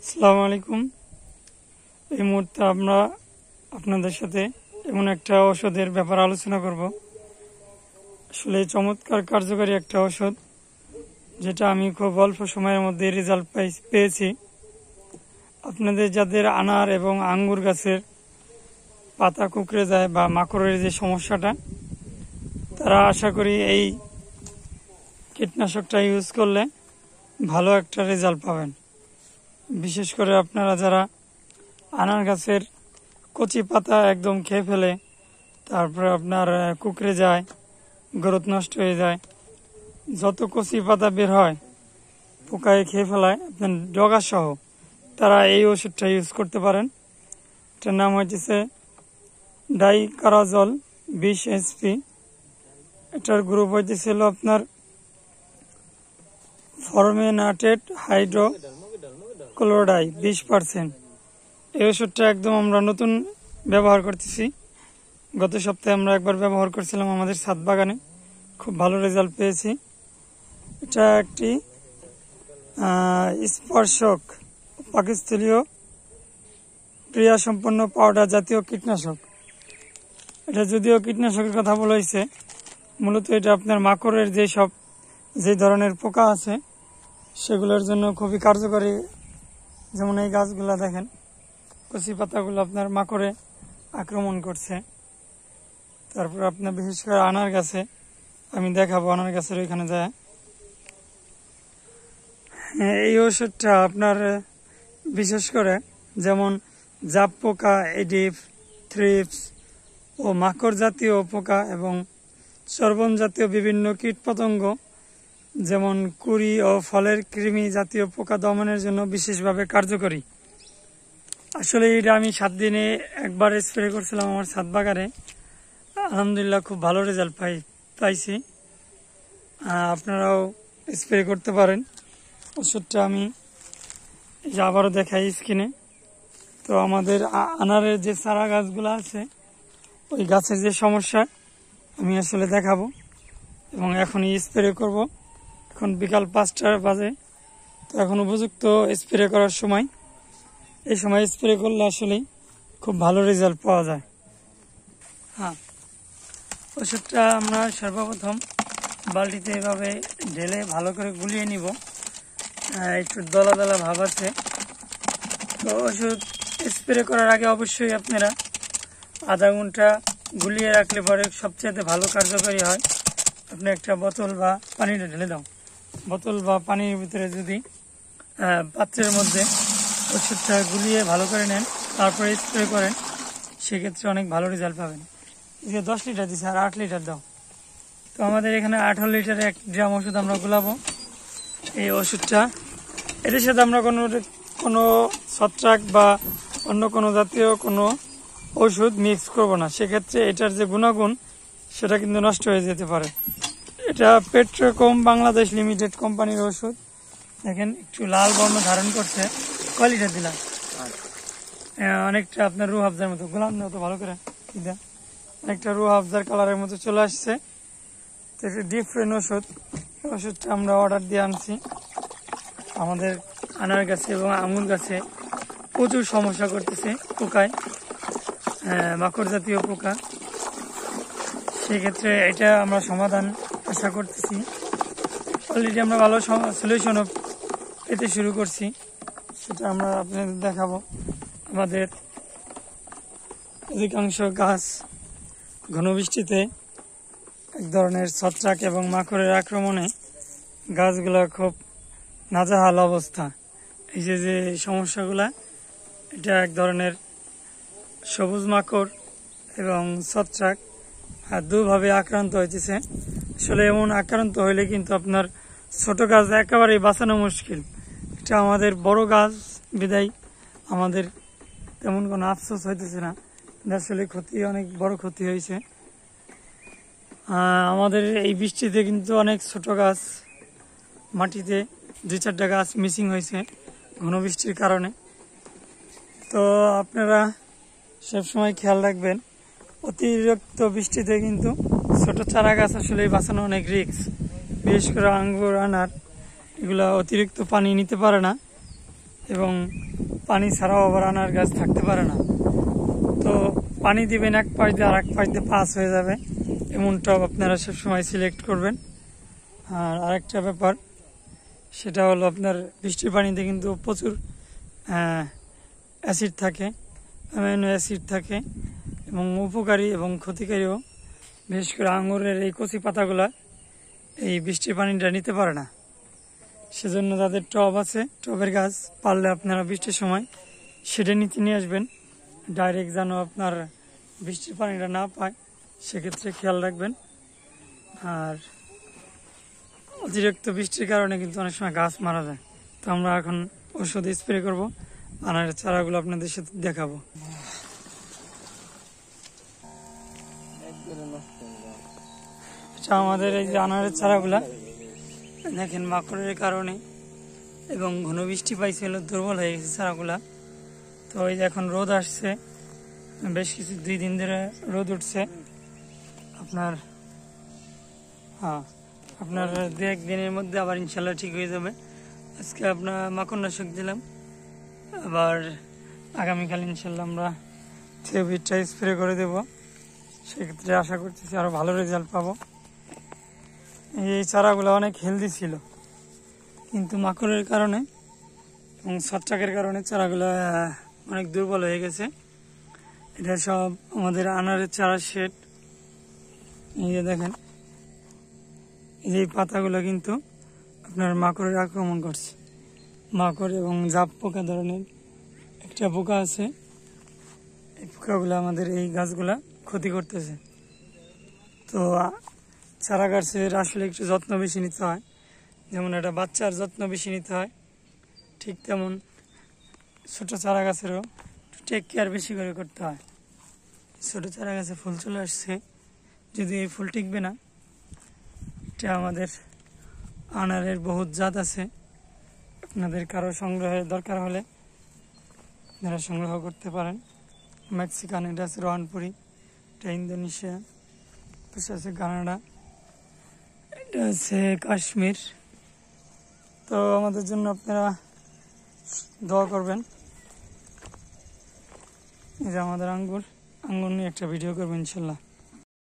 আসসালামু আলাইকুম। এই মুহূর্তে আমরা আপনাদের সাথে এমন একটা ওষুধের ব্যাপারে আলোচনা করব। আসলে চমৎকার কার্যকারী একটা ওষুধ, যেটা আমি খুব অল্প সময়ের মধ্যে রেজাল্ট পেয়েছি। আপনাদের যাদের আনার এবং আঙ্গুর গাছের পাতা কুঁকড়ে যায় বা মাকড়ের যে সমস্যাটা, তারা আশা করি এই কীটনাশকটা ইউজ করলে ভালো একটা রেজাল্ট পাবেন। বিশেষ করে আপনারা যারা আনার গাছের কচি পাতা একদম খেয়ে ফেলে, তারপরে আপনার কুঁকড়ে যায়, গ্রোথ নষ্ট হয়ে যায়, যত কচি পাতা বের হয় পোকায় খেয়ে ফেলায় আপনার ডগা সহ, তারা এই ওষুধটা ইউজ করতে পারেন। এটার নাম হচ্ছে ডাইকারাজল 20 SP। এটার গ্রুপ হইতেছিল আপনার ফরমেনাটেড হাইড্রোক্লোরাইড 20%। এই ওষুধটা একদম আমরা নতুন ব্যবহার করতেছি। গত সপ্তাহে আমরা একবার ব্যবহার করছিলাম আমাদের ছাদ বাগানে, খুব ভালো রেজাল্ট পেয়েছি। এটা একটি স্পর্শক পাকিস্তানীয় ক্রিয়া সম্পন্ন পাউডার জাতীয় কীটনাশক। এটা যদিও কীটনাশকের কথা বলা হয়েছে, মূলত এটা আপনার মাকড়ের যে ধরনের পোকা আছে সেগুলোর জন্য খুবই কার্যকরী। যেমন এই গাছগুলা দেখেন, কচি পাতাগুলো আপনার মাকড়ে আক্রমণ করছে। তারপর আপনার বিশেষ করে আনার গাছে, আমি দেখাবো আনার গাছের ওইখানে যায়। এই ওষুধটা আপনার বিশেষ করে যেমন জাপ পোকা, এডিপ, থ্রিপস ও মাকড় জাতীয় পোকা এবং চর্বণ জাতীয় বিভিন্ন কীটপতঙ্গ যেমন কুড়ি ও ফলের কৃমি জাতীয় পোকা দমনের জন্য বিশেষভাবে কার্যকরী। আসলে এটা আমি 7 দিনে একবার স্প্রে করছিলাম আমার ছাদ বাগানে। আলহামদুলিল্লাহ খুব ভালো রেজাল্ট পাইছি। আপনারাও স্প্রে করতে পারেন। ওষুধটা আমি আবারও দেখাই স্ক্রিনে। তো আমাদের আনারের যে চারা গাছগুলো আছে, ওই গাছের যে সমস্যা আমি আসলে দেখাবো এবং এখনই স্প্রে করব। এখন বিকাল 5টা বাজে, তো এখন উপযুক্ত স্প্রে করার সময়। এই সময় স্প্রে করলে আসলে খুব ভালো রেজাল্ট পাওয়া যায়। ওষুধটা আমরা সর্বপ্রথম বালতিতে এভাবে ঢেলে ভালো করে গুলিয়ে নিব। একটু দলা দলা ভাব আছে। তো ওষুধ স্প্রে করার আগে অবশ্যই আপনারা আধা ঘন্টা গুলিয়ে রাখলে পরে সবচেয়ে ভালো কার্যকরী হয়। আপনি একটা বোতল বা পানিটা ঢেলে দাও, বোতল বা পানির ভিতরে যদি পাত্রের মধ্যে ওষুধটা গুলিয়ে ভালো করে নেন, তারপরে স্প্রে করেন, সেক্ষেত্রে অনেক ভালো রেজাল্ট পাবেন। 10 লিটার দিচ্ছে আর 8 লিটার দাও। তো আমাদের এখানে 18 লিটারে 1 ড্রাম ওষুধ আমরা গুলাবো। এই ওষুধটা এটার সাথে আমরা কোনো ছত্রাক বা অন্য কোনো জাতীয় কোনো ওষুধ মিক্স করব না, সেক্ষেত্রে এটার যে গুণাগুণ সেটা কিন্তু নষ্ট হয়ে যেতে পারে। এটা পেট্রোকম বাংলাদেশ লিমিটেড কোম্পানির ওষুধ। দেখেন একটু লাল বর্ণ ধারণ করছে। কয় লিটার দিলাম? অনেকটা আপনার রুহ আফজার মতো, গোলাম মতো ভালো করে অনেকটা রুহ আফজার কালারের মতো চলে আসছে। তো একটা ডিফারেন্ট ওষুধ। ওষুধটা আমরা অর্ডার দিয়ে আনছি। আমাদের আনার গাছে এবং আঙুর গাছে প্রচুর সমস্যা করতেছে পোকায়, মাকড় জাতীয় পোকা। সেক্ষেত্রে এটা আমরা সমাধান আশা করতেছি। অলরেডি আমরা ভালো সলিউশনও পেতে শুরু করছি, সেটা আমরা আপনাদের দেখাবো। আমাদের অধিকাংশ গাছ ঘনবৃষ্টিতে এক ধরনের ছত্রাক এবং মাকড়ের আক্রমণে গাছগুলা খুব নাজেহাল অবস্থা। এই যে সমস্যাগুলা, এটা এক ধরনের সবুজ মাকড় এবং ছত্রাক দুভাবে আক্রান্ত হয়েছে। আসলে এমন আক্রান্ত হইলে কিন্তু আপনার ছোট গাছ একেবারেই বাঁচানো মুশকিল। এটা আমাদের বড় গাছ বিদায় আমাদের তেমন কোনো আফসোস হইতেছে না, আসলে অনেক বড় ক্ষতি হয়েছে। আমাদের এই বৃষ্টিতে কিন্তু অনেক ছোট গাছ মাটিতে 2-4টা গাছ মিসিং হয়েছে ঘন বৃষ্টির কারণে। তো আপনারা সবসময় খেয়াল রাখবেন, অতিরিক্ত বৃষ্টিতে কিন্তু ছোট চারা গাছ আসলে বাঁচানো অনেক রিস্ক। বিশেষ করে আঙ্গুর, আনার, এগুলা অতিরিক্ত পানি নিতে পারে না এবং পানি ছাড়াও আবার আনার গাছ থাকতে পারে না। তো পানি দিবেন এক পাশ দিয়ে আর এক পাশ দিয়ে পাস হয়ে যাবে, এমন টব আপনারা সবসময় সিলেক্ট করবেন। আর আরেকটা ব্যাপার, সেটা হলো আপনার বৃষ্টির পানিতে কিন্তু প্রচুর অ্যাসিড থাকে, অ্যামাইনো অ্যাসিড থাকে এবং উপকারী এবং ক্ষতিকারীও। বিশেষ করে আঙুরের এই কচি পাতাগুলা এই বৃষ্টির পানিটা নিতে পারে না। সেজন্য যাদের টব আছে, টবের গাছ, পারলে আপনারা বৃষ্টির সময় সেটা নিয়ে আসবেন, ডাইরেক্ট যেন আপনার বৃষ্টির পানিটা না পায়, সেক্ষেত্রে খেয়াল রাখবেন। আর অতিরিক্ত বৃষ্টির কারণে কিন্তু অনেক সময় গাছ মারা যায়। তো আমরা এখন ওষুধ স্প্রে করবো, আনারের চারাগুলো আপনাদের সাথে দেখাবো। এটা আমাদের এই যে আনারের চারাগুলা, দেখেন মাকড়ের কারণে এবং ঘন বৃষ্টি পাইছিল, দুর্বল হয়ে গেছে চারাগুলা। তো এই যে এখন রোদ আসছে, বেশ কিছু 2 দিন ধরে রোদ উঠছে। আপনার 2-1 দিনের মধ্যে আবার ইনশাল্লাহ ঠিক হয়ে যাবে। আজকে আপনার মাকড়নাশক দিলাম, আবার আগামীকাল ইনশাল্লাহ আমরা থিওবিটটা স্প্রে করে দেব। সেক্ষেত্রে আশা করতেছি আরো ভালো রেজাল্ট পাবো। এই চারাগুলো অনেক হেলদি ছিল, কিন্তু মাকড়ের কারণে এবং ছত্রাকের কারণে চারাগুলো অনেক দুর্বল হয়ে গেছে। এটা সব আমাদের আনারের চারা শেড। এই যে দেখেন, এই পাতাগুলো কিন্তু আপনার মাকড়ের আক্রমণ করছে। মাকড় এবং জাপ পোকা ধরনের একটা পোকা আছে, এই পোকাগুলো আমাদের এই গাছগুলা ক্ষতি করতেছে। তো চারা গাছের আসলে একটু যত্ন বেশি নিতে হয়, যেমন একটা বাচ্চার যত্ন বেশি নিতে হয়, ঠিক তেমন ছোট চারা গাছেরও টেক কেয়ার বেশি করে করতে হয়। ছোট চারা গাছে ফুল চলে আসছে, যদি এই ফুল টিকবে না। এটা আমাদের আনারের বহুত জাত আছে, আপনাদের কারো সংগ্রহের দরকার হলে আপনারা সংগ্রহ করতে পারেন। মেক্সিকান, এটা আছে রোহানপুরি, এটা ইন্দোনেশিয়া, পাশে আছে কানাডা, এটা আছে কাশ্মীর। তো আমাদের জন্য আপনারা দোয়া করবেন। এই যে আমাদের আঙ্গুর নিয়ে একটা ভিডিও করবেন ইনশাল্লাহ।